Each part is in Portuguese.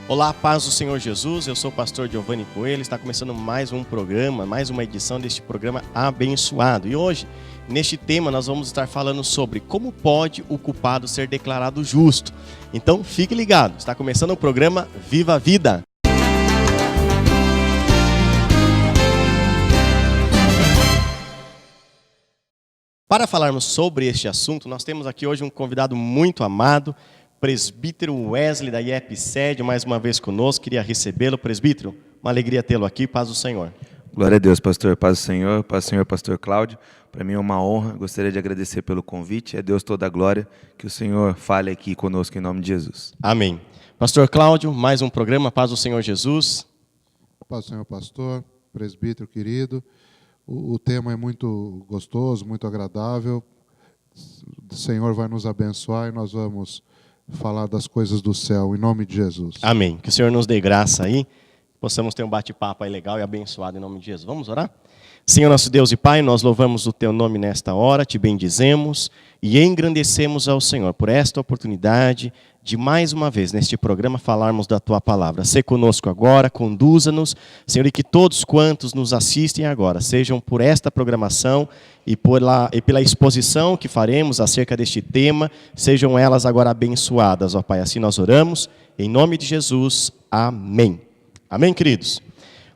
Olá, paz do Senhor Jesus, eu sou o pastor Giovanni Coelho, está começando mais um programa, mais uma edição deste programa abençoado. E hoje, neste tema, nós vamos estar falando sobre como pode o culpado ser declarado justo. Então, fique ligado, está começando o programa Viva a Vida. Para falarmos sobre este assunto, nós temos aqui hoje um convidado muito amado, presbítero Wesley da IEP-SED, mais uma vez conosco, queria recebê-lo. Presbítero, uma alegria tê-lo aqui, paz do Senhor. Glória a Deus, pastor, paz do Senhor, pastor Cláudio. Para mim é uma honra, gostaria de agradecer pelo convite, é Deus toda a glória, que o Senhor fale aqui conosco em nome de Jesus. Amém. Pastor Cláudio, mais um programa, paz do Senhor Jesus. Paz do Senhor, pastor, presbítero querido, o tema é muito gostoso, muito agradável, o Senhor vai nos abençoar e nós vamos falar das coisas do céu, em nome de Jesus. Amém. Que o Senhor nos dê graça aí, possamos ter um bate-papo aí legal e abençoado em nome de Jesus. Vamos orar? Senhor nosso Deus e Pai, nós louvamos o Teu nome nesta hora, Te bendizemos e engrandecemos ao Senhor por esta oportunidade de mais uma vez neste programa falarmos da Tua palavra. Sê conosco agora, conduza-nos, Senhor, e que todos quantos nos assistem agora, sejam por esta programação e pela exposição que faremos acerca deste tema, sejam elas agora abençoadas, ó Pai. Assim nós oramos, em nome de Jesus. Amém. Amém, queridos?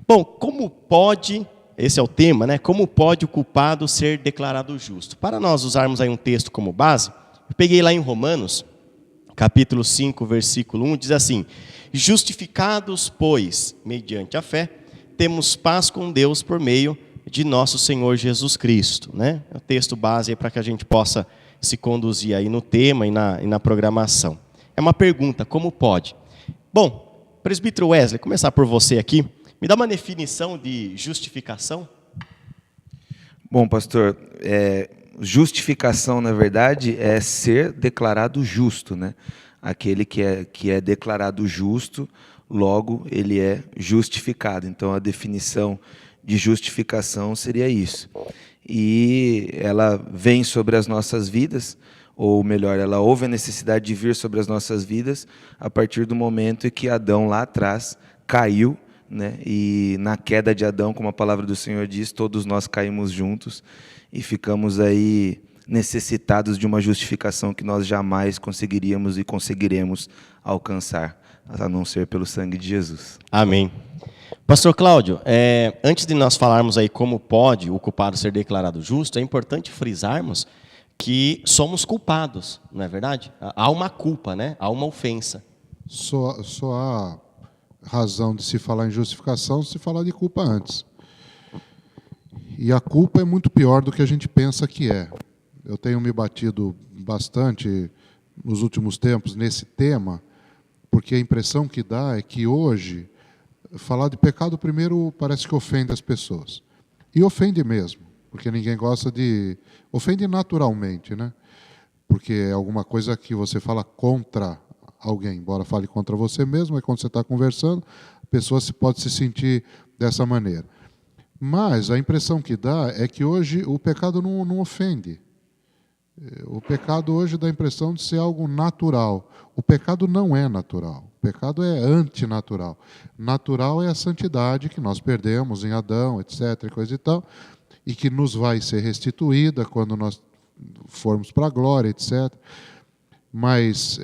Bom, como pode... Esse é o tema, né? Como pode o culpado ser declarado justo? Para nós usarmos aí um texto como base, eu peguei lá em Romanos, capítulo 5, versículo 1, diz assim: justificados, pois, mediante a fé, temos paz com Deus por meio de nosso Senhor Jesus Cristo, né? É o texto base aí para que a gente possa se conduzir aí no tema e na programação. É uma pergunta, como pode? Bom, presbítero Wesley, começar por você aqui. Me dá uma definição de justificação? Bom, pastor, justificação, na verdade, é ser declarado justo, né? Aquele que é declarado justo, logo ele é justificado. Então, a definição de justificação seria isso. E ela vem sobre as nossas vidas, ou melhor, ela houve a necessidade de vir sobre as nossas vidas a partir do momento em que Adão lá atrás caiu, né? E na queda de Adão, como a palavra do Senhor diz, todos nós caímos juntos e ficamos aí necessitados de uma justificação que nós jamais conseguiríamos e conseguiremos alcançar, a não ser pelo sangue de Jesus. Amém. Pastor Cláudio, antes de nós falarmos aí como pode o culpado ser declarado justo, é importante frisarmos que somos culpados, não é verdade? Há uma culpa, né? Há uma ofensa. Só há razão de se falar em justificação se falar de culpa antes. E a culpa é muito pior do que a gente pensa que é. Eu tenho me batido bastante nos últimos tempos nesse tema, porque a impressão que dá é que hoje, falar de pecado primeiro parece que ofende as pessoas. E ofende mesmo, porque ninguém gosta de... Ofende naturalmente, né? Porque é alguma coisa que você fala contra alguém, embora fale contra você mesmo, é quando você está conversando, a pessoa pode se sentir dessa maneira. Mas a impressão que dá é que hoje o pecado não ofende. O pecado hoje dá a impressão de ser algo natural. O pecado não é natural. O pecado é antinatural. Natural é a santidade que nós perdemos em Adão, etc., coisa e tal, e que nos vai ser restituída quando nós formos para a glória, etc., mas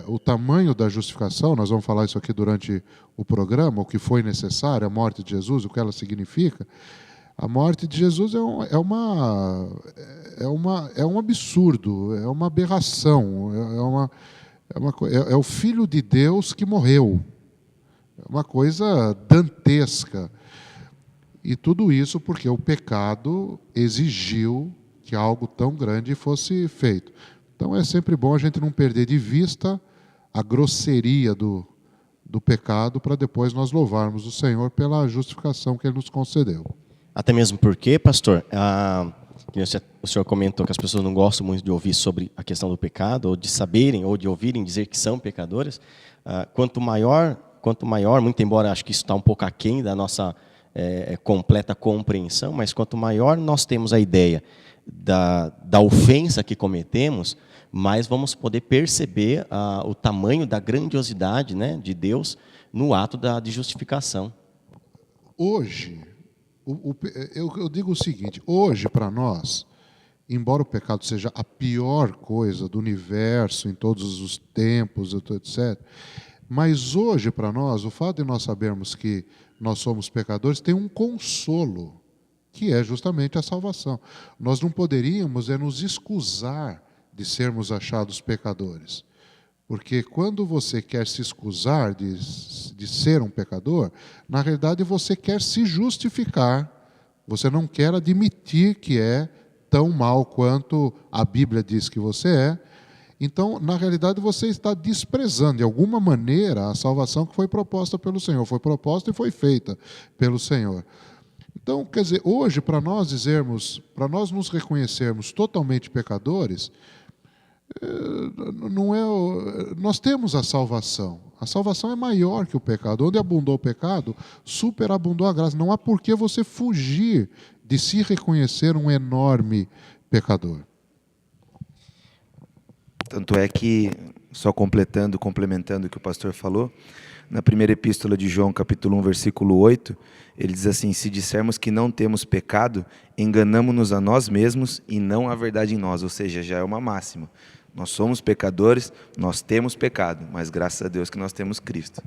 o tamanho da justificação, nós vamos falar isso aqui durante o programa, o que foi necessário, a morte de Jesus, o que ela significa. A morte de Jesus é um absurdo, é uma aberração, é o Filho de Deus que morreu. É uma coisa dantesca. E tudo isso porque o pecado exigiu que algo tão grande fosse feito. Então é sempre bom a gente não perder de vista a grosseria do pecado para depois nós louvarmos o Senhor pela justificação que Ele nos concedeu. Até mesmo porque, pastor, o senhor comentou que as pessoas não gostam muito de ouvir sobre a questão do pecado, ou de saberem, ou de ouvirem dizer que são pecadoras. Quanto maior, muito embora acho que isso está um pouco aquém da nossa completa compreensão, mas quanto maior nós temos a ideia da ofensa que cometemos, mais vamos poder perceber o tamanho da grandiosidade, né, de Deus no ato de justificação. Hoje, eu digo o seguinte, hoje para nós, embora o pecado seja a pior coisa do universo, em todos os tempos, etc., mas hoje para nós, o fato de nós sabermos que nós somos pecadores tem um consolo, que é justamente a salvação. Nós não poderíamos nos excusar de sermos achados pecadores. Porque quando você quer se excusar de ser um pecador, na realidade você quer se justificar, você não quer admitir que é tão mal quanto a Bíblia diz que você é. Então, na realidade, você está desprezando, de alguma maneira, a salvação que foi proposta pelo Senhor. Foi proposta e foi feita pelo Senhor. Então, quer dizer, hoje, para nós nos reconhecermos totalmente pecadores, nós temos a salvação. A salvação é maior que o pecado. Onde abundou o pecado, superabundou a graça. Não há por que você fugir de se reconhecer um enorme pecador. Tanto é que, só complementando o que o pastor falou, na primeira epístola de João, capítulo 1, versículo 8, ele diz assim: se dissermos que não temos pecado, enganamo-nos a nós mesmos e não a verdade em nós. Ou seja, já é uma máxima. Nós somos pecadores, nós temos pecado, mas graças a Deus que nós temos Cristo.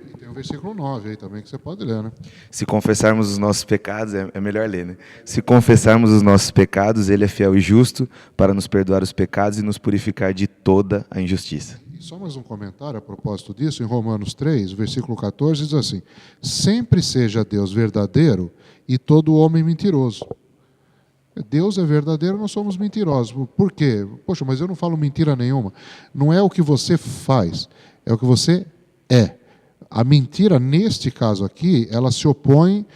E tem o versículo 9 aí também que você pode ler, né? Se confessarmos os nossos pecados, é melhor ler, né? Se confessarmos os nossos pecados, Ele é fiel e justo para nos perdoar os pecados e nos purificar de toda a injustiça. E só mais um comentário a propósito disso, em Romanos 3, versículo 14, diz assim: sempre seja Deus verdadeiro e todo homem mentiroso. Deus é verdadeiro, nós somos mentirosos. Por quê? Poxa, mas eu não falo mentira nenhuma. Não é o que você faz, é o que você é. A mentira, neste caso aqui, ela se opõe,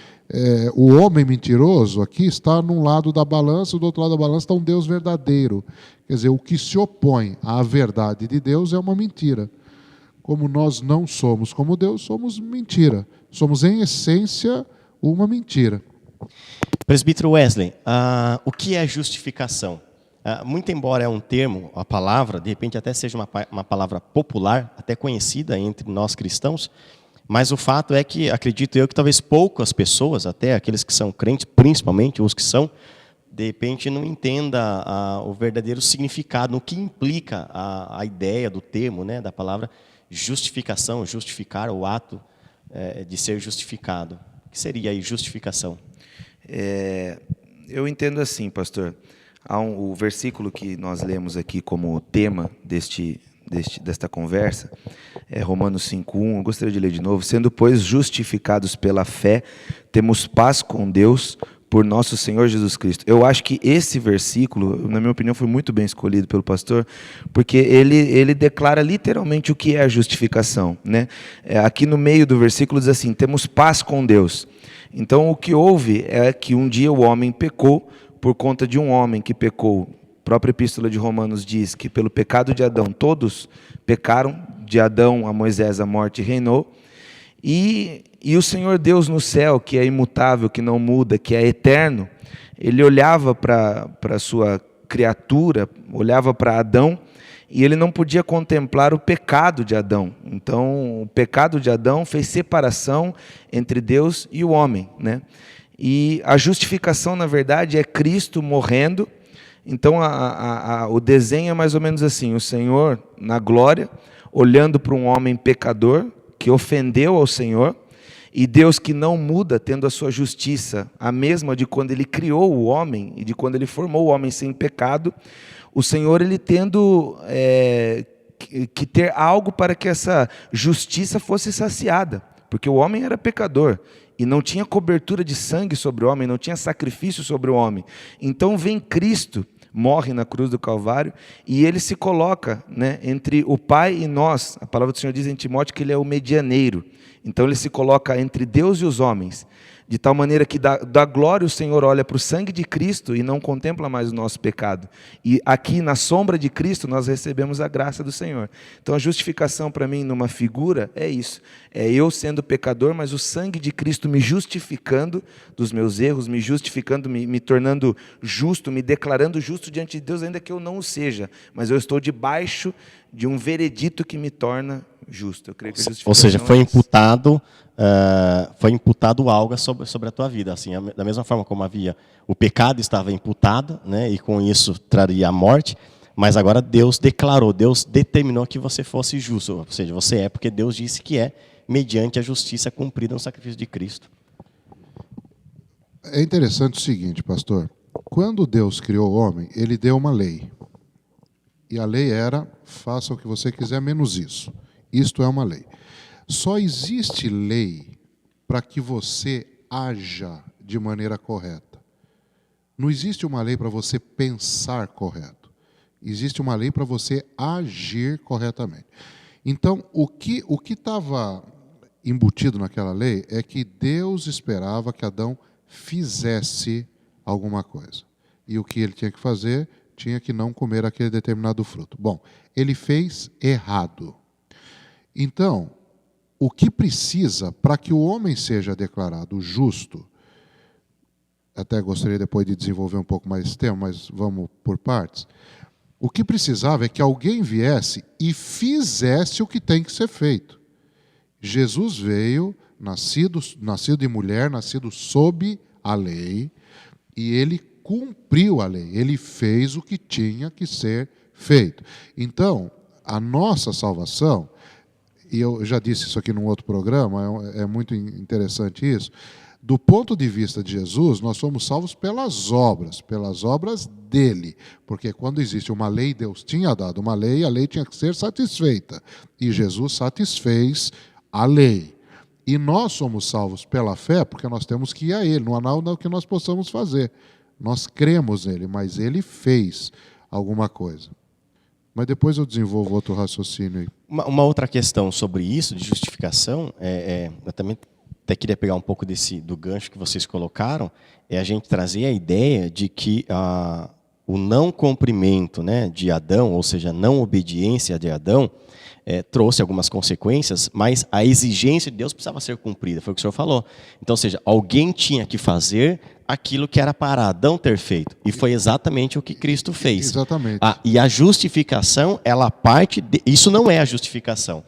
o homem mentiroso aqui está num lado da balança, do outro lado da balança está um Deus verdadeiro. Quer dizer, o que se opõe à verdade de Deus é uma mentira. Como nós não somos como Deus, somos mentira. Somos, em essência, uma mentira. Presbítero Wesley, o que é justificação? Muito embora é um termo, a palavra, de repente até seja uma palavra popular, até conhecida entre nós cristãos, mas o fato é que, acredito eu, que talvez poucas pessoas, até aqueles que são crentes, principalmente os que são, de repente não entenda o verdadeiro significado, o que implica a ideia do termo, né, da palavra justificação, justificar o ato de ser justificado. O que seria aí justificação? Eu entendo assim, pastor. O versículo que nós lemos aqui como tema desta conversa é Romanos 5:1. Eu gostaria de ler de novo. Sendo, pois, justificados pela fé, temos paz com Deus por nosso Senhor Jesus Cristo. Eu acho que esse versículo, na minha opinião, foi muito bem escolhido pelo pastor, porque ele declara literalmente o que é a justificação, né? Aqui no meio do versículo diz assim: temos paz com Deus. Então, o que houve é que um dia o homem pecou por conta de um homem que pecou. A própria epístola de Romanos diz que pelo pecado de Adão todos pecaram, de Adão a Moisés a morte reinou, e o Senhor Deus no céu, que é imutável, que não muda, que é eterno, Ele olhava para a sua criatura, olhava para Adão, e ele não podia contemplar o pecado de Adão. Então, o pecado de Adão fez separação entre Deus e o homem, né? E a justificação, na verdade, é Cristo morrendo. Então, o desenho é mais ou menos assim: o Senhor, na glória, olhando para um homem pecador, que ofendeu ao Senhor, e Deus que não muda, tendo a sua justiça, a mesma de quando Ele criou o homem, e de quando Ele formou o homem sem pecado, o Senhor, Ele tendo que ter algo para que essa justiça fosse saciada, porque o homem era pecador, e não tinha cobertura de sangue sobre o homem, não tinha sacrifício sobre o homem. Então vem Cristo, morre na cruz do Calvário, e Ele se coloca, né, entre o Pai e nós. A palavra do Senhor diz em Timóteo que Ele é o medianeiro. Então Ele se coloca entre Deus e os homens. de tal maneira que da glória o Senhor olha para o sangue de Cristo e não contempla mais o nosso pecado. E aqui na sombra de Cristo nós recebemos a graça do Senhor. Então a justificação para mim numa figura é isso, é eu sendo pecador, mas o sangue de Cristo me justificando dos meus erros, me justificando, me tornando justo, me declarando justo diante de Deus, ainda que eu não o seja, mas eu estou debaixo de um veredito que me torna justo. Eu creio que a justificação ou seja, foi é isso. imputado algo sobre a tua vida. Assim, da mesma forma como havia o pecado estava imputado, né, e com isso traria a morte, mas agora Deus declarou, Deus determinou que você fosse justo. Ou seja, você é porque Deus disse que é, mediante a justiça cumprida no sacrifício de Cristo. É interessante o seguinte, pastor. Quando Deus criou o homem, ele deu uma lei. E a lei era, faça o que você quiser, menos isso. Isto é uma lei. Só existe lei para que você haja de maneira correta. Não existe uma lei para você pensar correto. Existe uma lei para você agir corretamente. Então, o que estava embutido naquela lei é que Deus esperava que Adão fizesse alguma coisa. E o que ele tinha que fazer? Tinha que não comer aquele determinado fruto. Bom, ele fez errado. Então, o que precisa para que o homem seja declarado justo, até gostaria depois de desenvolver um pouco mais esse tema, mas vamos por partes. O que precisava é que alguém viesse e fizesse o que tem que ser feito. Jesus veio, nascido de mulher, nascido sob a lei, e ele cumpriu a lei, ele fez o que tinha que ser feito. Então, a nossa salvação, e eu já disse isso aqui num outro programa, é muito interessante isso, do ponto de vista de Jesus, nós somos salvos pelas obras dele, porque quando existe uma lei, Deus tinha dado uma lei, a lei tinha que ser satisfeita, e Jesus satisfez a lei. E nós somos salvos pela fé, porque nós temos que ir a ele, não há nada que nós possamos fazer. Nós cremos nele, mas ele fez alguma coisa. Mas depois eu desenvolvo outro raciocínio aí. Uma outra questão sobre isso, de justificação, eu também até queria pegar um pouco do gancho que vocês colocaram, é a gente trazer a ideia de que o não cumprimento, né, de Adão, ou seja, a não obediência de Adão, trouxe algumas consequências, mas a exigência de Deus precisava ser cumprida, foi o que o senhor falou. Então, ou seja, alguém tinha que fazer aquilo que era para Adão ter feito, e foi exatamente o que Cristo fez. Exatamente. E a justificação, ela parte isso não é a justificação,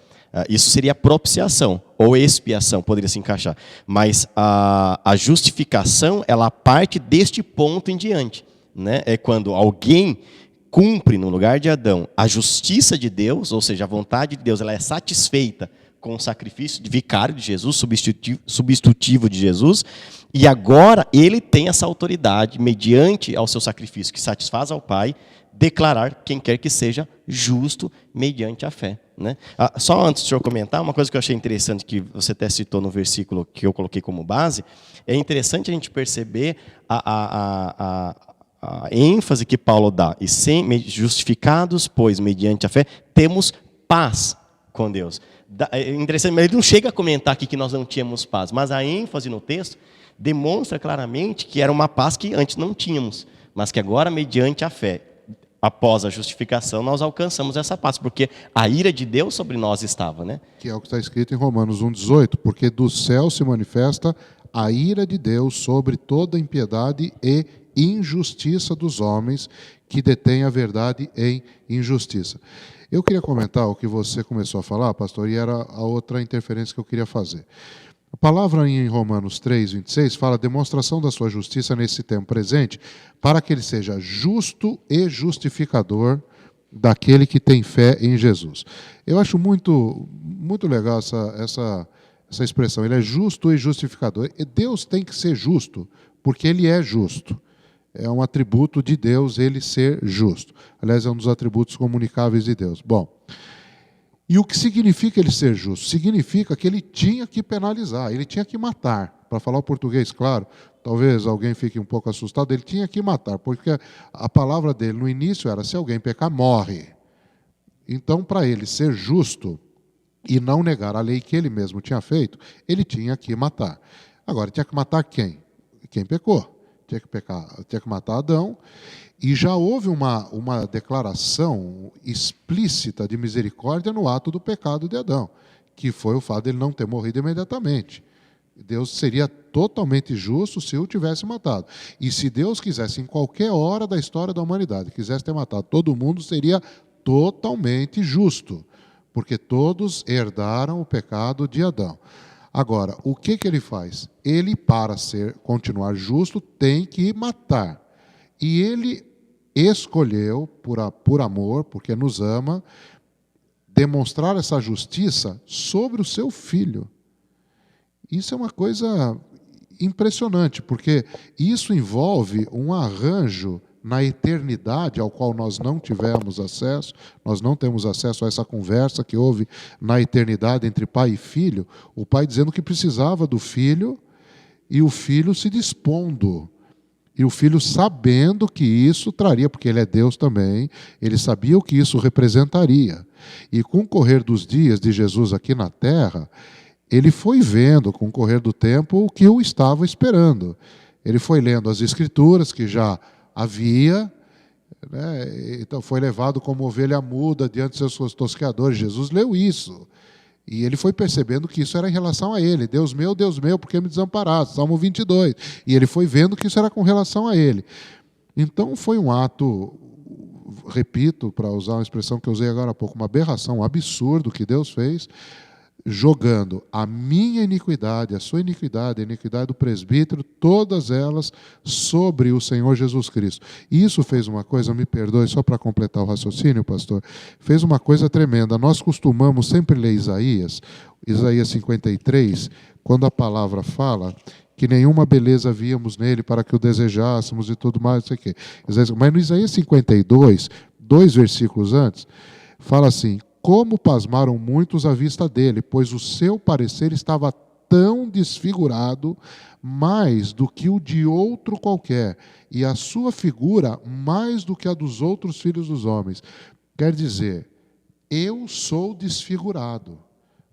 isso seria propiciação, ou expiação, poderia se encaixar, mas a justificação, ela parte deste ponto em diante, né? É quando alguém cumpre, no lugar de Adão, a justiça de Deus, ou seja, a vontade de Deus, ela é satisfeita com o sacrifício de vicário de Jesus, substitutivo de Jesus, e agora ele tem essa autoridade, mediante ao seu sacrifício que satisfaz ao Pai, declarar quem quer que seja justo mediante a fé, né? Só antes do senhor comentar, uma coisa que eu achei interessante, que você até citou no versículo que eu coloquei como base, é interessante a gente perceber a ênfase que Paulo dá, e justificados, pois, mediante a fé, temos paz com Deus. É interessante, mas ele não chega a comentar aqui que nós não tínhamos paz, mas a ênfase no texto demonstra claramente que era uma paz que antes não tínhamos, mas que agora, mediante a fé, após a justificação, nós alcançamos essa paz, porque a ira de Deus sobre nós estava, né? Que é o que está escrito em Romanos 1,18, porque do céu se manifesta a ira de Deus sobre toda impiedade e injustiça dos homens que detêm a verdade em injustiça. Eu queria comentar o que você começou a falar, pastor, e era a outra interferência que eu queria fazer. A palavra em Romanos 3:26 fala demonstração da sua justiça nesse tempo presente, para que ele seja justo e justificador daquele que tem fé em Jesus. Eu acho muito legal essa expressão. Ele é justo e justificador. E Deus tem que ser justo, porque ele é justo. É um atributo de Deus ele ser justo. Aliás, é um dos atributos comunicáveis de Deus. Bom, e o que significa ele ser justo? Significa que ele tinha que penalizar, ele tinha que matar. Para falar o português, claro, talvez alguém fique um pouco assustado, ele tinha que matar, porque a palavra dele no início era, se alguém pecar, morre. Então, para ele ser justo e não negar a lei que ele mesmo tinha feito, ele tinha que matar. Agora, tinha que matar quem? Quem pecou. Tinha que matar Adão. E já houve uma declaração explícita de misericórdia no ato do pecado de Adão, que foi o fato de ele não ter morrido imediatamente. Deus seria totalmente justo se o tivesse matado. E se Deus quisesse, em qualquer hora da história da humanidade, quisesse ter matado todo mundo, seria totalmente justo, porque todos herdaram o pecado de Adão. Agora, o que ele faz? Ele, para continuar justo, tem que matar. E ele escolheu, por amor, porque nos ama, demonstrar essa justiça sobre o seu filho. Isso é uma coisa impressionante, porque isso envolve um arranjo na eternidade ao qual nós não tivemos acesso, nós não temos acesso a essa conversa que houve na eternidade entre pai e filho, o pai dizendo que precisava do filho e o filho se dispondo. E o filho sabendo que isso traria, porque ele é Deus também, ele sabia o que isso representaria. E com o correr dos dias de Jesus aqui na terra, ele foi vendo, com o correr do tempo, o que o estava esperando. Ele foi lendo as Escrituras, que já havia, né? Então foi levado como ovelha muda diante dos seus tosqueadores. Jesus leu isso. E ele foi percebendo que isso era em relação a ele. Deus meu, por que me desamparaste? Salmo 22. E ele foi vendo que isso era com relação a ele. Então foi um ato, repito, para usar uma expressão que eu usei agora há pouco, uma aberração, um absurdo que Deus fez, jogando a minha iniquidade, a sua iniquidade, a iniquidade do presbítero, todas elas sobre o Senhor Jesus Cristo. E isso fez uma coisa, me perdoe, só para completar o raciocínio, pastor, fez uma coisa tremenda. Nós costumamos sempre ler Isaías 53, quando a palavra fala que nenhuma beleza víamos nele para que o desejássemos e tudo mais, não sei o quê. Mas no Isaías 52, 2 versículos antes, fala assim: como pasmaram muitos à vista dele, pois o seu parecer estava tão desfigurado, mais do que o de outro qualquer, e a sua figura mais do que a dos outros filhos dos homens. Quer dizer, eu sou desfigurado.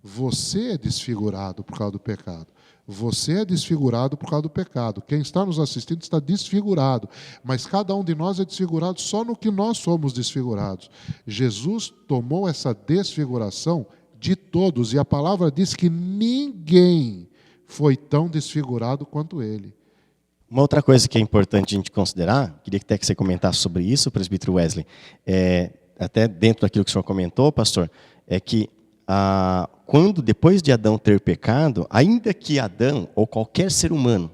Você é desfigurado por causa do pecado. Você é desfigurado por causa do pecado. Quem está nos assistindo está desfigurado. Mas cada um de nós é desfigurado só no que nós somos desfigurados. Jesus tomou essa desfiguração de todos. E a palavra diz que ninguém foi tão desfigurado quanto ele. Uma outra coisa que é importante a gente considerar, queria até que você comentasse sobre isso, presbítero Wesley, até dentro daquilo que o senhor comentou, pastor, é que quando, depois de Adão ter pecado, ainda que Adão ou qualquer ser humano,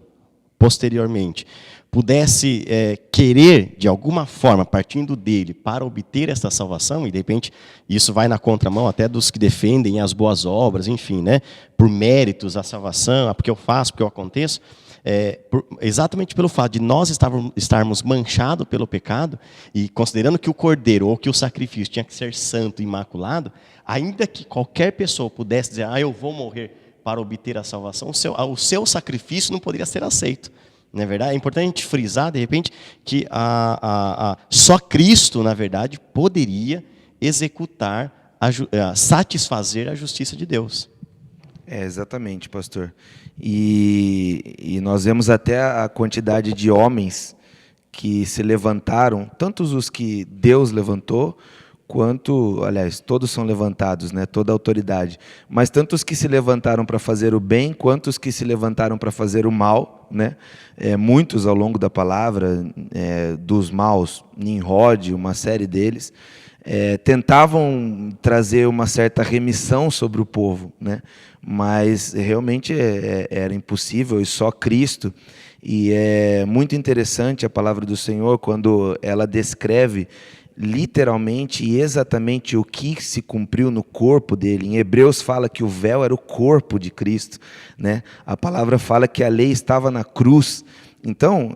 posteriormente, pudesse querer, de alguma forma, partindo dele, para obter essa salvação, e de repente isso vai na contramão até dos que defendem as boas obras, enfim, né, por méritos a salvação, porque eu faço, porque eu aconteço, exatamente pelo fato de nós estarmos manchados pelo pecado, e considerando que o cordeiro ou que o sacrifício tinha que ser santo e imaculado, ainda que qualquer pessoa pudesse dizer, eu vou morrer para obter a salvação, o seu sacrifício não poderia ser aceito. Não é verdade? É importante a gente frisar, de repente, que só Cristo, na verdade, poderia executar, satisfazer a justiça de Deus. Exatamente, pastor. E nós vemos até a quantidade de homens que se levantaram, tantos os que Deus levantou, quanto, aliás, todos são levantados, né, toda a autoridade, mas tantos que se levantaram para fazer o bem, quantos que se levantaram para fazer o mal, né, muitos ao longo da palavra, dos maus, Nimrod, uma série deles, tentavam trazer uma certa remissão sobre o povo, né, mas realmente era impossível, e só Cristo. E é muito interessante a palavra do Senhor quando ela descreve literalmente e exatamente o que se cumpriu no corpo dele. Em Hebreus fala que o véu era o corpo de Cristo, né? A palavra fala que a lei estava na cruz. Então,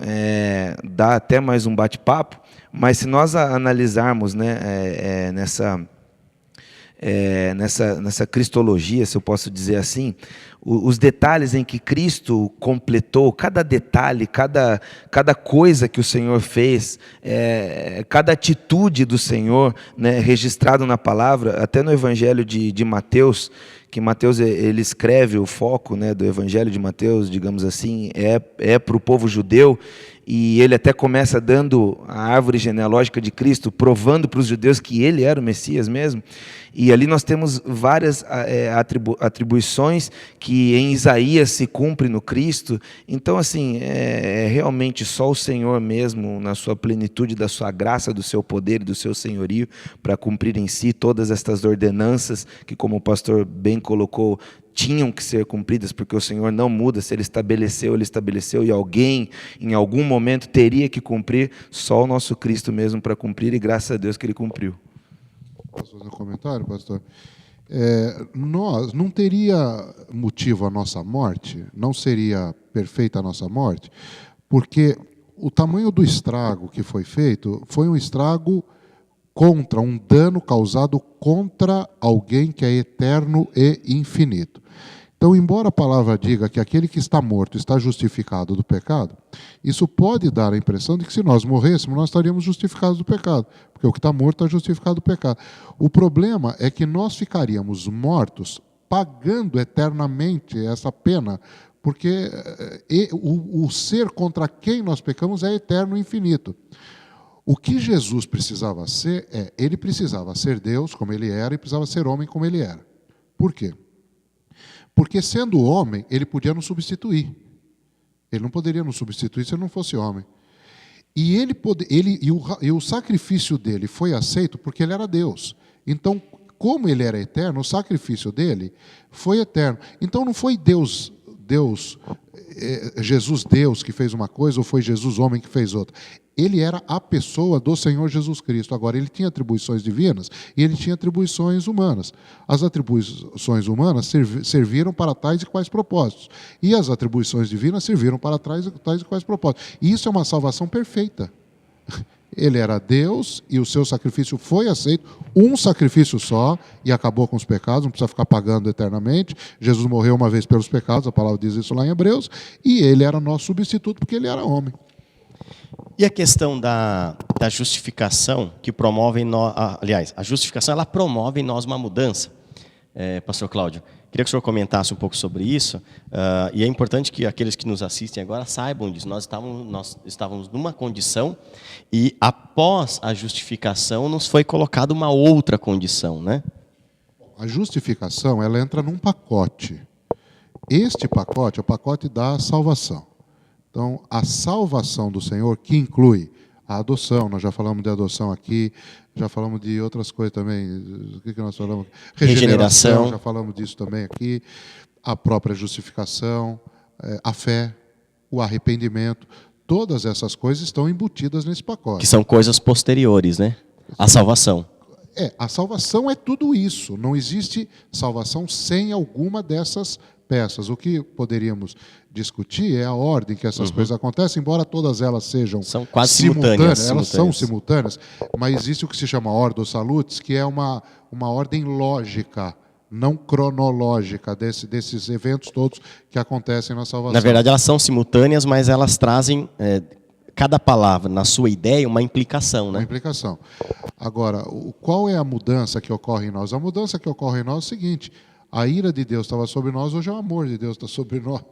dá até mais um bate-papo, mas se nós analisarmos, né, nessa cristologia, se eu posso dizer assim, os detalhes em que Cristo completou, cada detalhe, cada coisa que o Senhor fez, cada atitude do Senhor, né, registrado na palavra, até no Evangelho de Mateus, que Mateus ele escreve o foco, né, do Evangelho de Mateus, digamos assim, para o povo judeu, e ele até começa dando a árvore genealógica de Cristo, provando para os judeus que ele era o Messias mesmo. E ali nós temos várias atribuições que em Isaías se cumprem no Cristo. Então, assim, realmente só o Senhor mesmo, na sua plenitude da sua graça, do seu poder e do seu senhorio, para cumprir em si todas estas ordenanças que, como o pastor bem colocou, tinham que ser cumpridas, porque o Senhor não muda. Se Ele estabeleceu, e alguém, em algum momento, teria que cumprir, só o nosso Cristo mesmo para cumprir, e graças a Deus que Ele cumpriu. Posso fazer um comentário, pastor? Nós não teria motivo a nossa morte, não seria perfeita a nossa morte, porque o tamanho do estrago que foi feito foi um estrago contra, um dano causado contra alguém que é eterno e infinito. Então, embora a palavra diga que aquele que está morto está justificado do pecado, isso pode dar a impressão de que se nós morrêssemos, nós estaríamos justificados do pecado, porque o que está morto está justificado do pecado. O problema é que nós ficaríamos mortos pagando eternamente essa pena, porque o ser contra quem nós pecamos é eterno e infinito. O que Jesus precisava ser ele precisava ser Deus como ele era e precisava ser homem como ele era. Por quê? Porque sendo homem, ele podia nos substituir. Ele não poderia nos substituir se ele não fosse homem. E o sacrifício dele foi aceito porque ele era Deus. Então, como ele era eterno, o sacrifício dele foi eterno. Então não foi Jesus Deus que fez uma coisa ou foi Jesus homem que fez outra. Ele era a pessoa do Senhor Jesus Cristo. Agora, ele tinha atribuições divinas e ele tinha atribuições humanas. As atribuições humanas serviram para tais e quais propósitos. E as atribuições divinas serviram para tais e quais propósitos. E isso é uma salvação perfeita. Ele era Deus e o seu sacrifício foi aceito, um sacrifício só, e acabou com os pecados, não precisa ficar pagando eternamente. Jesus morreu uma vez pelos pecados, a palavra diz isso lá em Hebreus, e ele era nosso substituto porque ele era homem. E a questão da justificação, que promove, aliás, a justificação ela promove em nós uma mudança. Pastor Cláudio, queria que o senhor comentasse um pouco sobre isso, e é importante que aqueles que nos assistem agora saibam disso. Nós estávamos numa condição e após a justificação nos foi colocada uma outra condição, né? A justificação, ela entra num pacote. Este pacote é o pacote da salvação. Então, a salvação do Senhor, que inclui a adoção, nós já falamos de adoção aqui, já falamos de outras coisas também. O que nós falamos? Regeneração, já falamos disso também aqui. A própria justificação, a fé, o arrependimento, todas essas coisas estão embutidas nesse pacote. Que são coisas posteriores, né? A salvação. A salvação é tudo isso. Não existe salvação sem alguma dessas peças. O que poderíamos discutir é a ordem que essas coisas acontecem, embora todas elas são quase simultâneas. Elas são simultâneas, mas existe o que se chama Ordo Salutis, que é uma ordem lógica, não cronológica, desses eventos todos que acontecem na salvação. Na verdade, elas são simultâneas, mas elas trazem, cada palavra, na sua ideia, uma implicação, né? Uma implicação. Agora, qual é a mudança que ocorre em nós? A mudança que ocorre em nós é o seguinte: a ira de Deus estava sobre nós, hoje é o amor de Deus está sobre nós.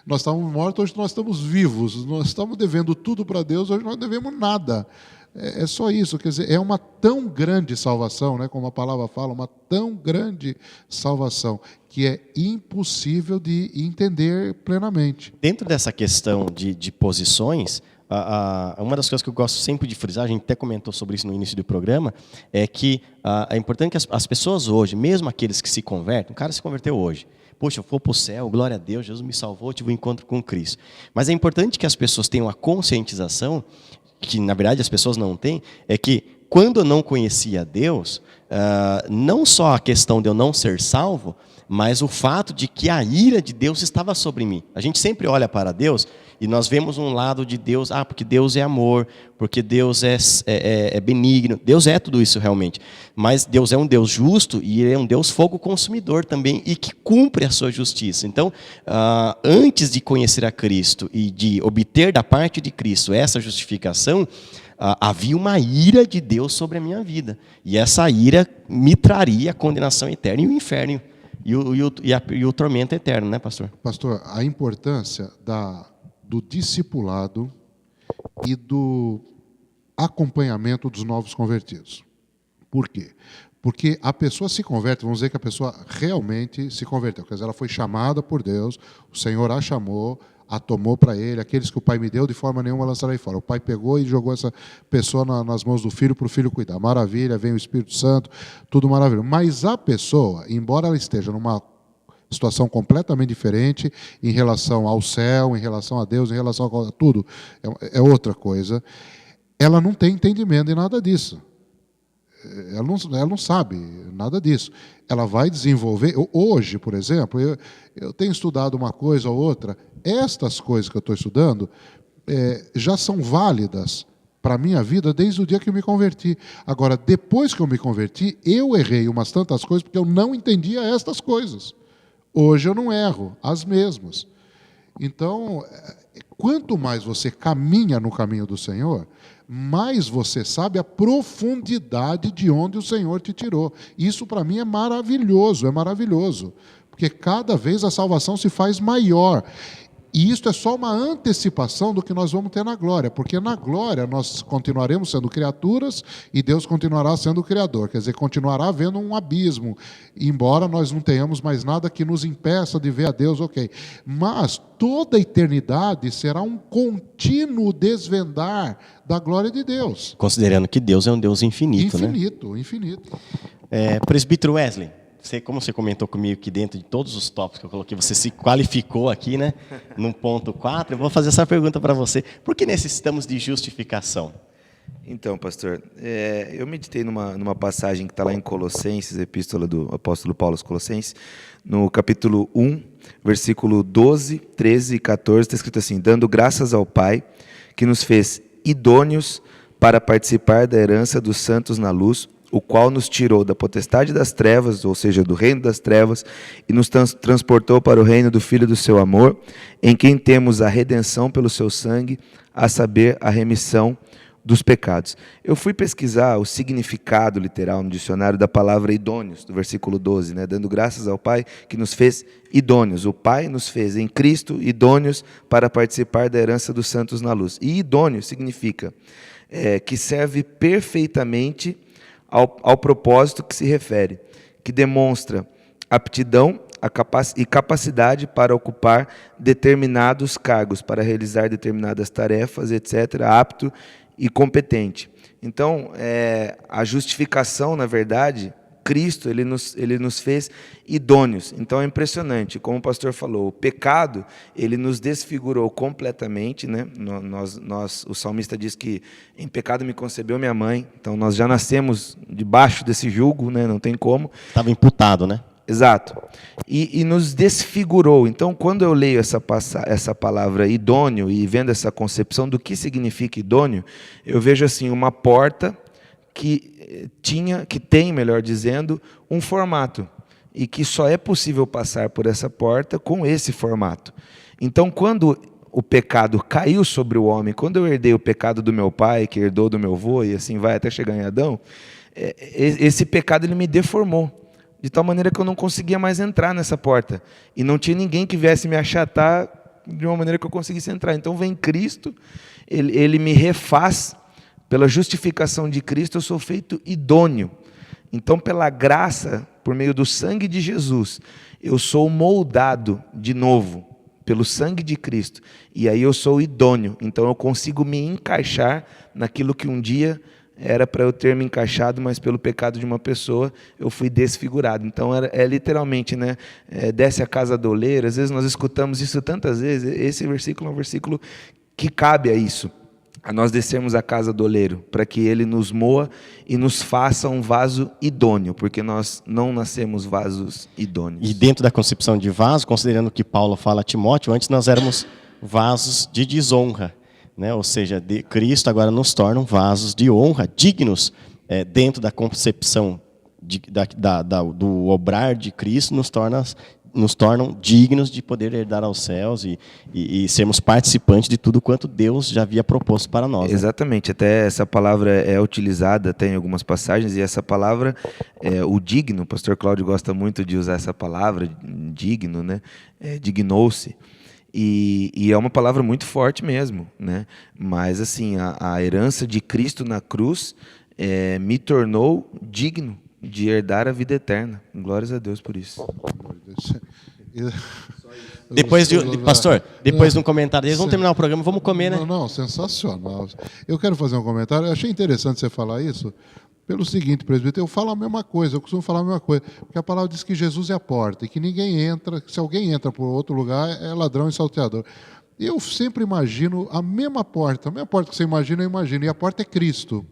Nós estávamos mortos, hoje nós estamos vivos. Nós estamos devendo tudo para Deus, hoje nós não devemos nada. É só isso, quer dizer, é uma tão grande salvação, né, como a palavra fala, uma tão grande salvação, que é impossível de entender plenamente. Dentro dessa questão de posições, uma das coisas que eu gosto sempre de frisar, a gente até comentou sobre isso no início do programa, é que é importante que as pessoas hoje, mesmo aqueles que se convertem, o cara se converteu hoje, poxa, eu vou para o céu, glória a Deus, Jesus me salvou, eu tive um encontro com Cristo. Mas é importante que as pessoas tenham a conscientização, que na verdade as pessoas não têm, é que quando eu não conhecia Deus, não só a questão de eu não ser salvo, mas o fato de que a ira de Deus estava sobre mim. A gente sempre olha para Deus e nós vemos um lado de Deus, porque Deus é amor, porque Deus é benigno. Deus é tudo isso realmente. Mas Deus é um Deus justo e Ele é um Deus fogo consumidor também e que cumpre a sua justiça. Então, antes de conhecer a Cristo e de obter da parte de Cristo essa justificação, havia uma ira de Deus sobre a minha vida. E essa ira me traria a condenação eterna e o inferno. E o tormento eterno, né, pastor? Pastor, a importância do discipulado e do acompanhamento dos novos convertidos. Por quê? Porque a pessoa se converte, vamos dizer que a pessoa realmente se converteu, quer dizer, ela foi chamada por Deus, o Senhor a chamou, a tomou para Ele, aqueles que o Pai me deu, de forma nenhuma lançarei fora. O Pai pegou e jogou essa pessoa nas mãos do Filho para o Filho cuidar. Maravilha, vem o Espírito Santo, tudo maravilhoso. Mas a pessoa, embora ela esteja numa situação completamente diferente em relação ao céu, em relação a Deus, em relação a tudo, é outra coisa, ela não tem entendimento de nada disso. Ela não sabe nada disso. Ela vai desenvolver. Hoje, por exemplo, eu tenho estudado uma coisa ou outra. Estas coisas que eu estou estudando já são válidas para a minha vida desde o dia que eu me converti. Agora, depois que eu me converti, eu errei umas tantas coisas porque eu não entendia estas coisas. Hoje eu não erro, as mesmas. Então, quanto mais você caminha no caminho do Senhor, mais você sabe a profundidade de onde o Senhor te tirou. Isso para mim é maravilhoso, porque cada vez a salvação se faz maior. E isso é só uma antecipação do que nós vamos ter na glória, porque na glória nós continuaremos sendo criaturas e Deus continuará sendo o Criador, quer dizer, continuará havendo um abismo, embora nós não tenhamos mais nada que nos impeça de ver a Deus, ok. Mas toda a eternidade será um contínuo desvendar da glória de Deus. Considerando que Deus é um Deus infinito, né? Infinito. Presbítero Wesley, como você comentou comigo que dentro de todos os tópicos que eu coloquei, você se qualificou aqui, né? No ponto 4, eu vou fazer essa pergunta para você. Por que necessitamos de justificação? Então, pastor, eu meditei numa passagem que está lá em Colossenses, epístola do apóstolo Paulo aos Colossenses, no capítulo 1, versículo 12, 13 e 14, está escrito assim: dando graças ao Pai, que nos fez idôneos para participar da herança dos santos na luz, o qual nos tirou da potestade das trevas, ou seja, do reino das trevas, e nos transportou para o reino do Filho do seu amor, em quem temos a redenção pelo seu sangue, a saber, a remissão dos pecados. Eu fui pesquisar o significado literal no dicionário da palavra idôneos, do versículo 12, né? Dando graças ao Pai que nos fez idôneos. O Pai nos fez em Cristo idôneos para participar da herança dos santos na luz. E idôneo significa que serve perfeitamente ao propósito que se refere, que demonstra aptidão e capacidade para ocupar determinados cargos, para realizar determinadas tarefas, etc., apto e competente. Então, a justificação, na verdade, Cristo, ele nos fez idôneos. Então é impressionante, como o pastor falou, o pecado, ele nos desfigurou completamente, né? O salmista diz que em pecado me concebeu minha mãe, então nós já nascemos debaixo desse jugo, né? Não tem como. Estava imputado, né? Exato. E nos desfigurou. Então, quando eu leio essa palavra idôneo e vendo essa concepção do que significa idôneo, eu vejo assim uma porta que tem, melhor dizendo, um formato, e que só é possível passar por essa porta com esse formato. Então, quando o pecado caiu sobre o homem, quando eu herdei o pecado do meu pai, que herdou do meu avô, e assim vai até chegar em Adão, esse pecado ele me deformou, de tal maneira que eu não conseguia mais entrar nessa porta, e não tinha ninguém que viesse me achatar de uma maneira que eu conseguisse entrar. Então vem Cristo, ele me refaz. Pela justificação de Cristo, eu sou feito idôneo. Então, pela graça, por meio do sangue de Jesus, eu sou moldado de novo, pelo sangue de Cristo. E aí eu sou idôneo. Então, eu consigo me encaixar naquilo que um dia era para eu ter me encaixado, mas pelo pecado de uma pessoa, eu fui desfigurado. Então, literalmente, né? Desce a casa do oleiro. Às vezes nós escutamos isso tantas vezes. Esse versículo é um versículo que cabe a isso. a nós descermos à casa do oleiro, para que ele nos moa e nos faça um vaso idôneo, porque nós não nascemos vasos idôneos. E dentro da concepção de vaso, considerando que Paulo fala a Timóteo, antes nós éramos vasos de desonra, né? Ou seja, Cristo agora nos torna vasos de honra, dignos, dentro da concepção do obrar de Cristo, nos tornam dignos de poder herdar aos céus e sermos participantes de tudo quanto Deus já havia proposto para nós. Né? Exatamente, até essa palavra é utilizada até em algumas passagens, e essa palavra, o digno, o pastor Cláudio gosta muito de usar essa palavra, digno, né? Dignou-se. E é uma palavra muito forte mesmo, né? Mas assim, a herança de Cristo na cruz me tornou digno de herdar a vida eterna. Glórias a Deus por isso. Pastor, depois de um comentário deles, vamos terminar o programa, vamos comer, né? Não, sensacional. Eu quero fazer um comentário. Eu achei interessante você falar isso, pelo seguinte, presbítero, eu falo a mesma coisa, eu costumo falar a mesma coisa, porque a palavra diz que Jesus é a porta, e que ninguém entra, se alguém entra por outro lugar, é ladrão e salteador. Eu sempre imagino a mesma porta que você imagina, eu imagino, e a porta é Cristo.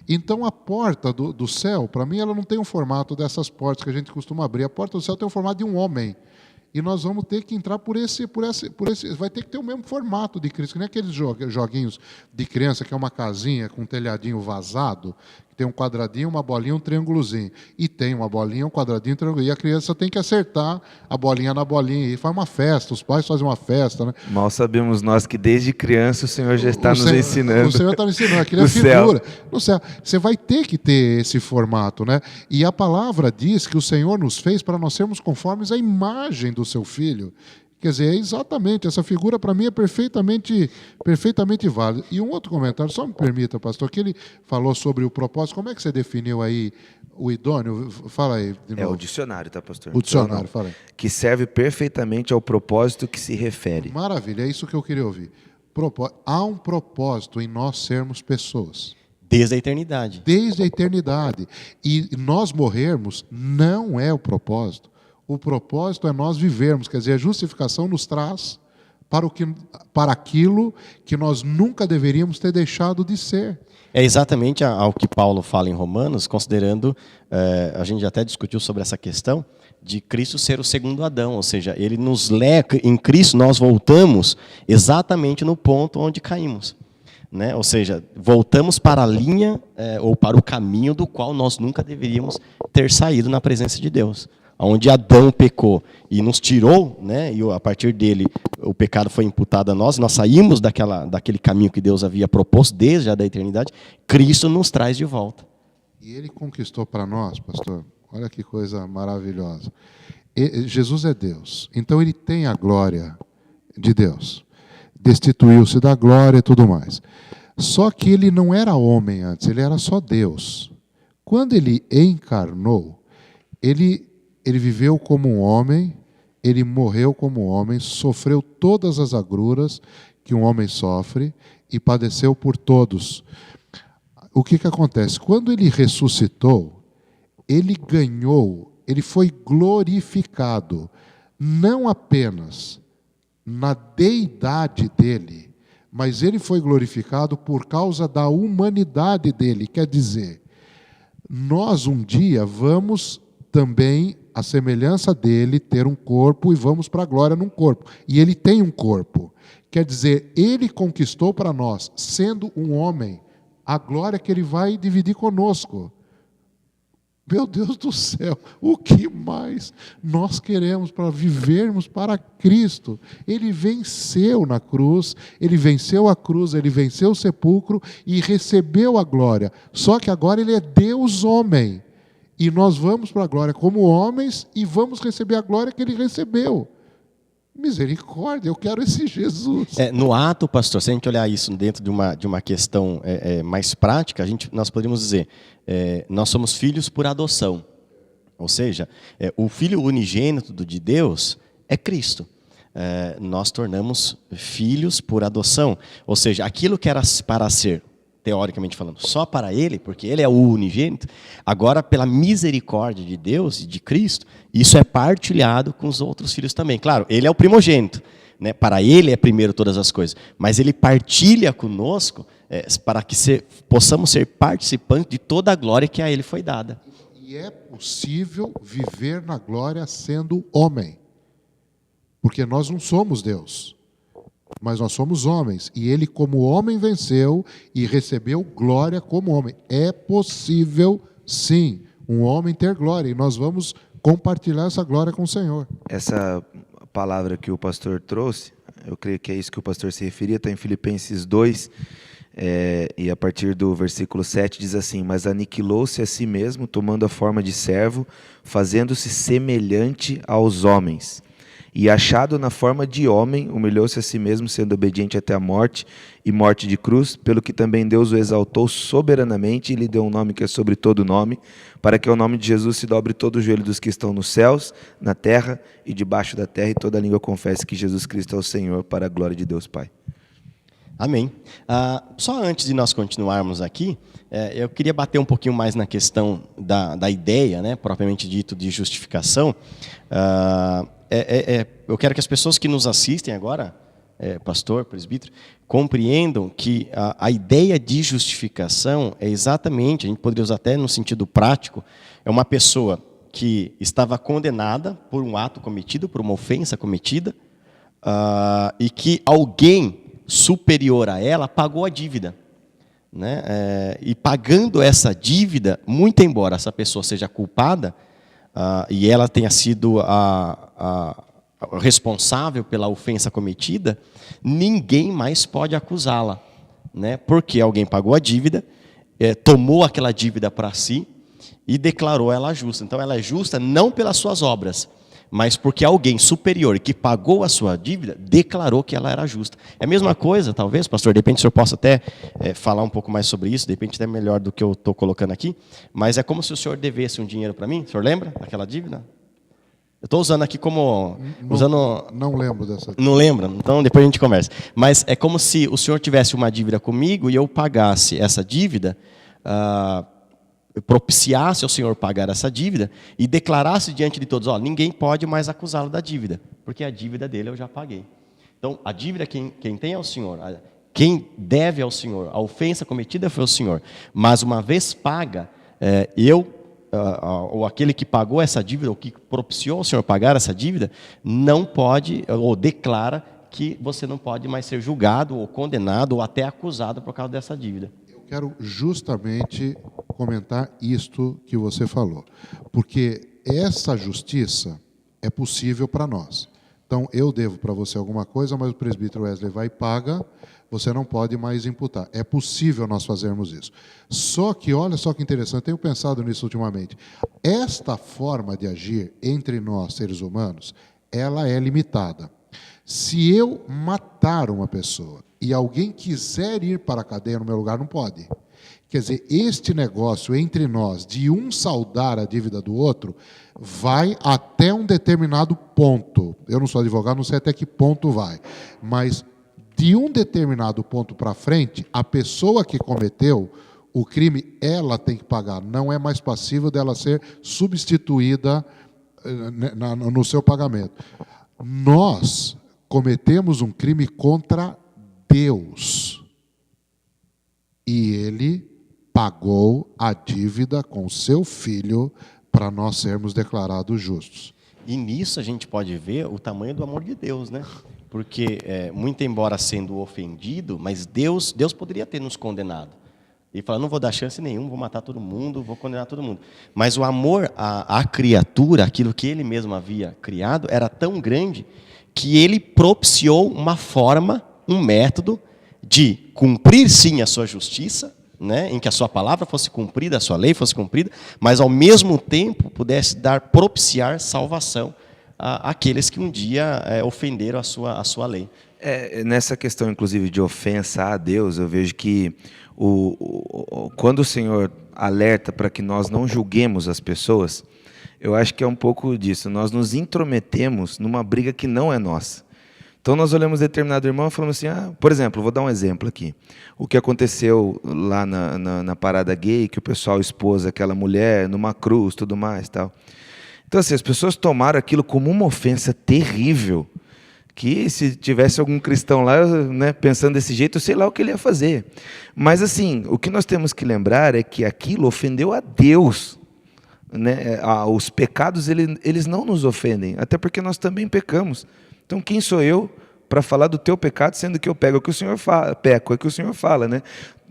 Então, a porta do céu, para mim, ela não tem um formato dessas portas que a gente costuma abrir. A porta do céu tem o formato de um homem. E nós vamos ter que entrar por esse, vai ter que ter o mesmo formato de Cristo, que nem aqueles joguinhos de criança, que é uma casinha com um telhadinho vazado, que tem um quadradinho, uma bolinha, um triângulozinho. E tem uma bolinha, um quadradinho, um triângulo. E a criança tem que acertar a bolinha na bolinha. E faz uma festa, os pais fazem uma festa. Né? Mal sabemos nós que desde criança o Senhor já está nos ensinando. O Senhor está nos ensinando, aquilo é figura. No céu. Você vai ter que ter esse formato. Né? E a palavra diz que o Senhor nos fez para nós sermos conformes à imagem do seu Filho. Quer dizer, exatamente, essa figura para mim é perfeitamente válida. E um outro comentário, só me permita, pastor, que ele falou sobre o propósito. Como é que você definiu aí o idôneo? Fala aí de novo. É o dicionário, tá, pastor? O dicionário, fala aí. Que serve perfeitamente ao propósito que se refere. Maravilha, é isso que eu queria ouvir. Há um propósito em nós sermos pessoas. Desde a eternidade. Desde a eternidade. E nós morrermos não é o propósito. O propósito é nós vivermos, quer dizer, a justificação nos traz para aquilo que nós nunca deveríamos ter deixado de ser. É exatamente ao que Paulo fala em Romanos, considerando, a gente até discutiu sobre essa questão, de Cristo ser o segundo Adão, ou seja, ele nos leva, em Cristo nós voltamos exatamente no ponto onde caímos. Né? Ou seja, voltamos para a linha ou para o caminho do qual nós nunca deveríamos ter saído na presença de Deus. Onde Adão pecou e nos tirou, né, e a partir dele o pecado foi imputado a nós, nós saímos daquele caminho que Deus havia proposto desde a da eternidade, Cristo nos traz de volta. E ele conquistou para nós, pastor, olha que coisa maravilhosa. Jesus é Deus, então ele tem a glória de Deus. Destituiu-se da glória e tudo mais. Só que ele não era homem antes, ele era só Deus. Quando ele encarnou, ele viveu como um homem, ele morreu como um homem, sofreu todas as agruras que um homem sofre e padeceu por todos. O que acontece? Quando ele ressuscitou, ele ganhou, ele foi glorificado, não apenas na deidade dele, mas ele foi glorificado por causa da humanidade dele. Quer dizer, nós um dia vamos também, a semelhança dele, ter um corpo e vamos para a glória num corpo. E ele tem um corpo. Quer dizer, ele conquistou para nós, sendo um homem, a glória que ele vai dividir conosco. Meu Deus do céu, o que mais nós queremos para vivermos para Cristo? Ele venceu na cruz, ele venceu a cruz, ele venceu o sepulcro e recebeu a glória. Só que agora ele é Deus homem. E nós vamos para a glória como homens e vamos receber a glória que ele recebeu. Misericórdia, eu quero esse Jesus. No ato, pastor, se a gente olhar isso dentro de uma questão mais prática, nós poderíamos dizer, nós somos filhos por adoção. Ou seja, o Filho unigênito de Deus é Cristo. Nós tornamos filhos por adoção. Ou seja, aquilo que era para ser, teoricamente falando, só para ele, porque ele é o unigênito, agora pela misericórdia de Deus e de Cristo, isso é partilhado com os outros filhos também. Claro, ele é o primogênito, né? Para ele é primeiro todas as coisas, mas ele partilha conosco para que possamos ser participantes de toda a glória que a Ele foi dada. E é possível viver na glória sendo homem. Porque nós não somos Deus, mas nós somos homens. E Ele, como homem, venceu e recebeu glória como homem. É possível, sim, um homem ter glória. E nós vamos compartilhar essa glória com o Senhor. Essa palavra que o pastor trouxe, eu creio que é isso que o pastor se referia, está em Filipenses 2, e a partir do versículo 7 diz assim: mas aniquilou-se a si mesmo, tomando a forma de servo, fazendo-se semelhante aos homens. E achado na forma de homem, humilhou-se a si mesmo, sendo obediente até a morte, e morte de cruz, pelo que também Deus o exaltou soberanamente, e lhe deu um nome que é sobre todo nome, para que ao nome de Jesus se dobre todo o joelho dos que estão nos céus, na terra e debaixo da terra, e toda língua confesse que Jesus Cristo é o Senhor, para a glória de Deus Pai. Amém. Só antes de nós continuarmos aqui, eu queria bater um pouquinho mais na questão da ideia, né, propriamente dito, de justificação. Eu quero que as pessoas que nos assistem agora, pastor, presbítero, compreendam que a ideia de justificação é exatamente, a gente poderia usar até no sentido prático, é uma pessoa que estava condenada por um ato cometido, por uma ofensa cometida, e que alguém superior a ela pagou a dívida. Né? E pagando essa dívida, muito embora essa pessoa seja culpada, e ela tenha sido a responsável pela ofensa cometida, ninguém mais pode acusá-la, né? Porque alguém pagou a dívida, tomou aquela dívida para si e declarou ela justa. Então ela é justa não pelas suas obras, mas porque alguém superior que pagou a sua dívida declarou que ela era justa. É a mesma coisa, talvez, pastor, de repente o senhor possa até falar um pouco mais sobre isso, de repente até melhor do que eu estou colocando aqui, mas é como se o senhor devesse um dinheiro para mim. O senhor lembra daquela dívida? Eu estou usando aqui como... Não lembro dessa. Não lembra? Então depois a gente conversa. Mas é como se o senhor tivesse uma dívida comigo e eu pagasse essa dívida, propiciasse ao senhor pagar essa dívida e declarasse diante de todos: ninguém pode mais acusá-lo da dívida, porque a dívida dele eu já paguei. Então a dívida quem tem é o senhor, quem deve ao senhor, a ofensa cometida foi o senhor, mas uma vez paga, ou aquele que pagou essa dívida, ou que propiciou o senhor pagar essa dívida, não pode, ou declara que você não pode mais ser julgado, ou condenado, ou até acusado por causa dessa dívida. Eu quero justamente comentar isto que você falou, porque essa justiça é possível para nós. Então, eu devo para você alguma coisa, mas o presbítero Wesley vai e paga, você não pode mais imputar. É possível nós fazermos isso. Só que, olha só que interessante, eu tenho pensado nisso ultimamente. Esta forma de agir entre nós, seres humanos, ela é limitada. Se eu matar uma pessoa e alguém quiser ir para a cadeia no meu lugar, não pode. Quer dizer, este negócio entre nós, de um saldar a dívida do outro, vai até um determinado ponto. Eu não sou advogado, não sei até que ponto vai. Mas, de um determinado ponto para frente, a pessoa que cometeu o crime, ela tem que pagar. Não é mais passível dela ser substituída no seu pagamento. Nós cometemos um crime contra Deus. E Ele pagou a dívida com seu Filho para nós sermos declarados justos. E nisso a gente pode ver o tamanho do amor de Deus, né? Porque, muito embora sendo ofendido, mas Deus poderia ter nos condenado. E falar: não vou dar chance nenhuma, vou matar todo mundo, vou condenar todo mundo. Mas o amor à criatura, aquilo que Ele mesmo havia criado, era tão grande que Ele propiciou uma forma, um método de cumprir sim a sua justiça, né, em que a sua palavra fosse cumprida, a sua lei fosse cumprida, mas ao mesmo tempo pudesse propiciar salvação àqueles que um dia ofenderam a sua lei. Nessa questão, inclusive, de ofensa a Deus, eu vejo que quando o Senhor alerta para que nós não julguemos as pessoas, eu acho que é um pouco disso. Nós nos intrometemos numa briga que não é nossa. Então, nós olhamos determinado irmão e falamos assim, por exemplo, vou dar um exemplo aqui. O que aconteceu lá na parada gay, que o pessoal expôs aquela mulher numa cruz, tudo mais, tal. Então, assim, as pessoas tomaram aquilo como uma ofensa terrível, que se tivesse algum cristão lá, né, pensando desse jeito, eu sei lá o que ele ia fazer. Mas assim, o que nós temos que lembrar é que aquilo ofendeu a Deus, né? Os pecados, eles não nos ofendem, até porque nós também pecamos. Então quem sou eu para falar do teu pecado, sendo que eu pego o que o Senhor fala, peco, é o que o Senhor fala, né?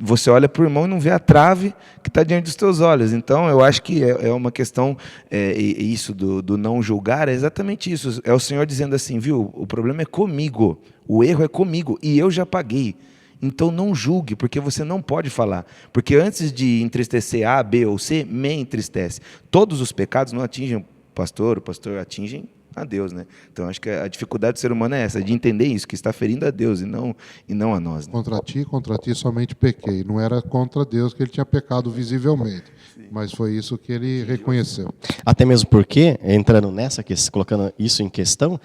Você olha para o irmão e não vê a trave que está diante dos teus olhos. Então, eu acho que é uma questão, isso do não julgar, é exatamente isso. É o Senhor dizendo assim, viu, o problema é comigo, o erro é comigo, e eu já paguei. Então, não julgue, porque você não pode falar. Porque antes de entristecer A, B ou C, me entristece. Todos os pecados não atingem o pastor atingem a Deus, né? Então acho que a dificuldade do ser humano é essa, de entender isso, que está ferindo a Deus e não a nós, né? Contra ti somente pequei. Não era contra Deus que ele tinha pecado visivelmente, mas foi isso que ele reconheceu. Até mesmo porque, entrando nessa, colocando isso em questão,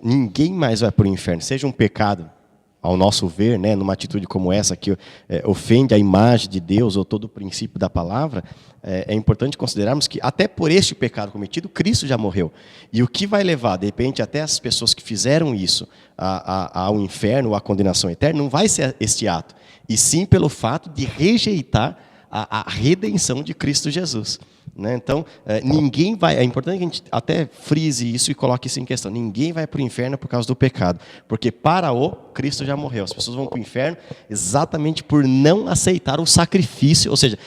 ninguém mais vai para o inferno, seja um pecado, ao nosso ver, né, numa atitude como essa, que ofende a imagem de Deus ou todo o princípio da palavra, é importante considerarmos que até por este pecado cometido, Cristo já morreu. E o que vai levar, de repente, até as pessoas que fizeram isso ao inferno ou à condenação eterna, não vai ser este ato, e sim pelo fato de rejeitar a redenção de Cristo Jesus. Né? Então, ninguém vai... É importante que a gente até frise isso e coloque isso em questão. Ninguém vai para o inferno por causa do pecado, porque para o Cristo já morreu. As pessoas vão para o inferno exatamente por não aceitar o sacrifício. Ou seja,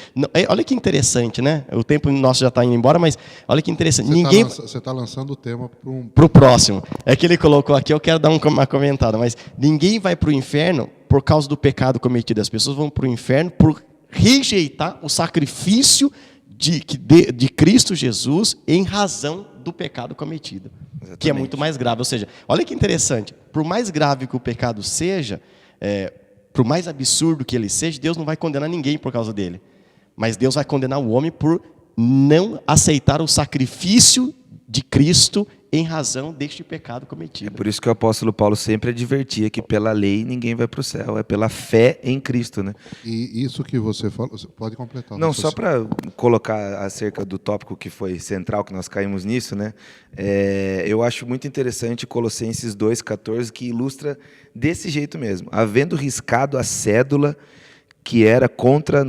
olha que interessante, né? O tempo nosso já está indo embora, mas olha que interessante. Você está lançando o tema para o próximo. É que ele colocou aqui, eu quero dar uma comentada, mas ninguém vai para o inferno por causa do pecado cometido. As pessoas vão para o inferno por rejeitar o sacrifício de Cristo Jesus em razão do pecado cometido. Exatamente. Que é muito mais grave. Ou seja, olha que interessante, por mais grave que o pecado seja, por mais absurdo que ele seja, Deus não vai condenar ninguém por causa dele. Mas Deus vai condenar o homem por não aceitar o sacrifício de Cristo em razão deste pecado cometido. É por isso que o apóstolo Paulo sempre advertia que pela lei ninguém vai para o céu, é pela fé em Cristo, né? E isso que você falou, você pode completar. Não, só para colocar acerca do tópico que foi central, que nós caímos nisso, né? Eu acho muito interessante Colossenses 2,14, que ilustra desse jeito mesmo. Havendo riscado a cédula que era contra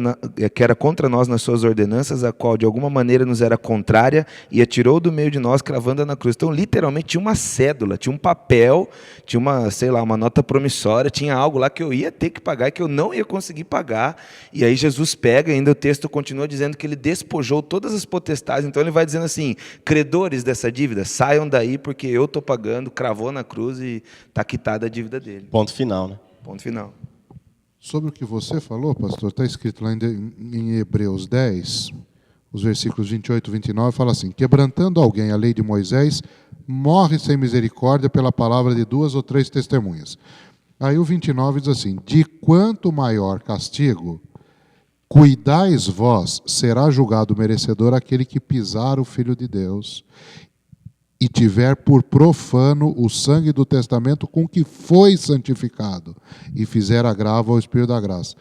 nós nas suas ordenanças, a qual de alguma maneira nos era contrária, e a tirou do meio de nós, cravando-a na cruz. Então, literalmente, tinha uma cédula, tinha um papel, tinha uma nota promissória, tinha algo lá que eu ia ter que pagar e que eu não ia conseguir pagar. E aí Jesus pega, ainda o texto continua dizendo que ele despojou todas as potestades. Então ele vai dizendo assim, credores dessa dívida, saiam daí porque eu estou pagando, cravou na cruz e está quitada a dívida dele. Ponto final, né? Ponto final. Sobre o que você falou, pastor, está escrito lá em Hebreus 10, os versículos 28 e 29, fala assim, quebrantando alguém a lei de Moisés, morre sem misericórdia pela palavra de 2 ou 3 testemunhas. Aí o 29 diz assim, de quanto maior castigo, cuidais vós, será julgado merecedor aquele que pisar o Filho de Deus e tiver por profano o sangue do testamento com que foi santificado e fizer agravo ao Espírito da graça.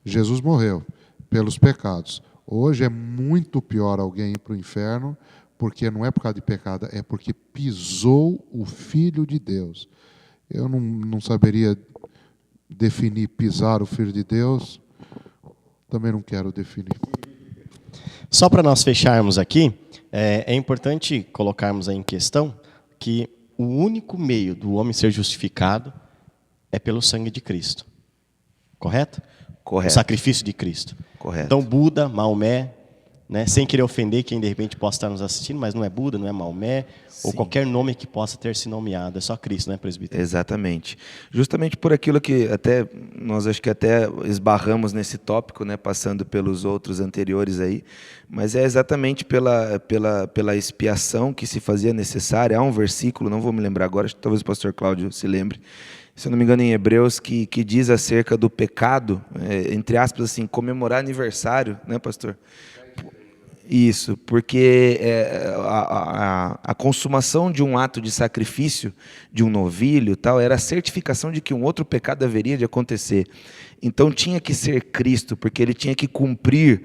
Jesus morreu pelos pecados. Hoje é muito pior alguém ir para o inferno, porque não é por causa de pecado, é porque pisou o Filho de Deus. Eu não saberia definir pisar o Filho de Deus, também não quero definir. Só para nós fecharmos aqui, é importante colocarmos aí em questão que o único meio do homem ser justificado é pelo sangue de Cristo. Correto? Correto. O sacrifício de Cristo. Correto. Então, Buda, Maomé, né, sem querer ofender quem de repente possa estar nos assistindo, mas não é Buda, não é Maomé, ou qualquer nome que possa ter se nomeado, é só Cristo, né, presbítero? Exatamente. Justamente por aquilo que nós acho que até esbarramos nesse tópico, né, passando pelos outros anteriores aí, mas é exatamente pela expiação que se fazia necessária. Há um versículo, não vou me lembrar agora, acho que talvez o pastor Cláudio se lembre, se eu não me engano, em Hebreus, que diz acerca do pecado, entre aspas, assim, comemorar aniversário, né, pastor? Isso, porque a consumação de um ato de sacrifício, de um novilho, tal, era a certificação de que um outro pecado haveria de acontecer. Então tinha que ser Cristo, porque ele tinha que cumprir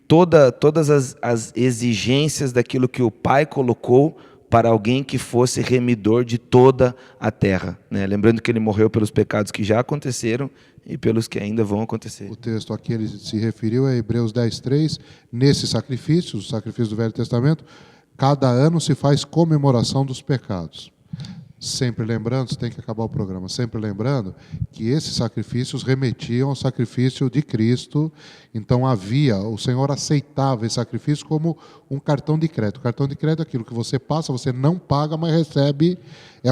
todas as exigências daquilo que o Pai colocou para alguém que fosse remidor de toda a terra, né? Lembrando que ele morreu pelos pecados que já aconteceram e pelos que ainda vão acontecer. O texto a que ele se referiu é Hebreus 10:3. Nesse sacrifício, o sacrifício do Velho Testamento, cada ano se faz comemoração dos pecados. Sempre lembrando, você tem que acabar o programa, sempre lembrando que esses sacrifícios remetiam ao sacrifício de Cristo. Então o Senhor aceitava esse sacrifício como um cartão de crédito. O cartão de crédito é aquilo que você passa, você não paga, mas recebe, é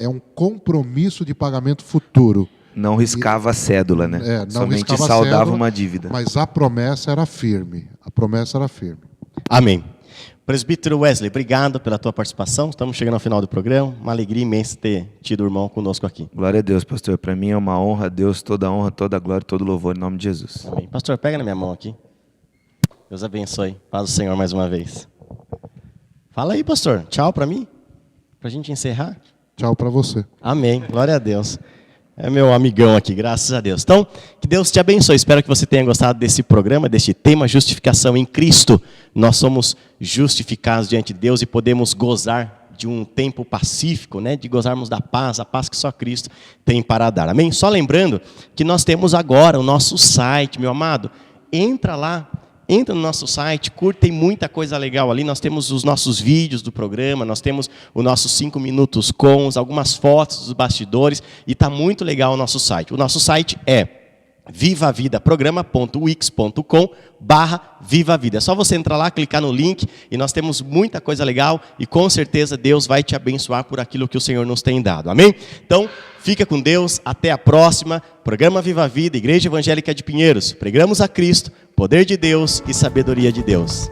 um compromisso de pagamento futuro. Não riscava a cédula, né? Não Somente riscava a saldava cédula, uma dívida. Mas a promessa era firme. A promessa era firme. Amém. Presbítero Wesley, obrigado pela tua participação. Estamos chegando ao final do programa. Uma alegria imensa ter tido o irmão conosco aqui. Glória a Deus, pastor. Para mim é uma honra, a Deus, toda a honra, toda a glória, todo o louvor, em nome de Jesus. Amém. Pastor, pega na minha mão aqui. Deus abençoe. Paz do Senhor mais uma vez. Fala aí, pastor. Tchau para mim. Para a gente encerrar. Tchau para você. Amém. Glória a Deus. É meu amigão aqui, graças a Deus. Então, que Deus te abençoe. Espero que você tenha gostado desse programa, deste tema, justificação em Cristo. Nós somos justificados diante de Deus e podemos gozar de um tempo pacífico, né? De gozarmos da paz, a paz que só Cristo tem para dar. Amém? Só lembrando que nós temos agora o nosso site, meu amado. Entra lá. Entra no nosso site, curte, tem muita coisa legal ali. Nós temos os nossos vídeos do programa, nós temos os nossos 5 minutos com algumas fotos dos bastidores e está muito legal o nosso site. O nosso site é vivavidaprograma.wix.com/vivavida. É só você entrar lá, clicar no link e nós temos muita coisa legal e com certeza Deus vai te abençoar por aquilo que o Senhor nos tem dado. Amém? Então, fica com Deus, até a próxima. Programa Viva a Vida, Igreja Evangélica de Pinheiros. Pregamos a Cristo, poder de Deus e sabedoria de Deus.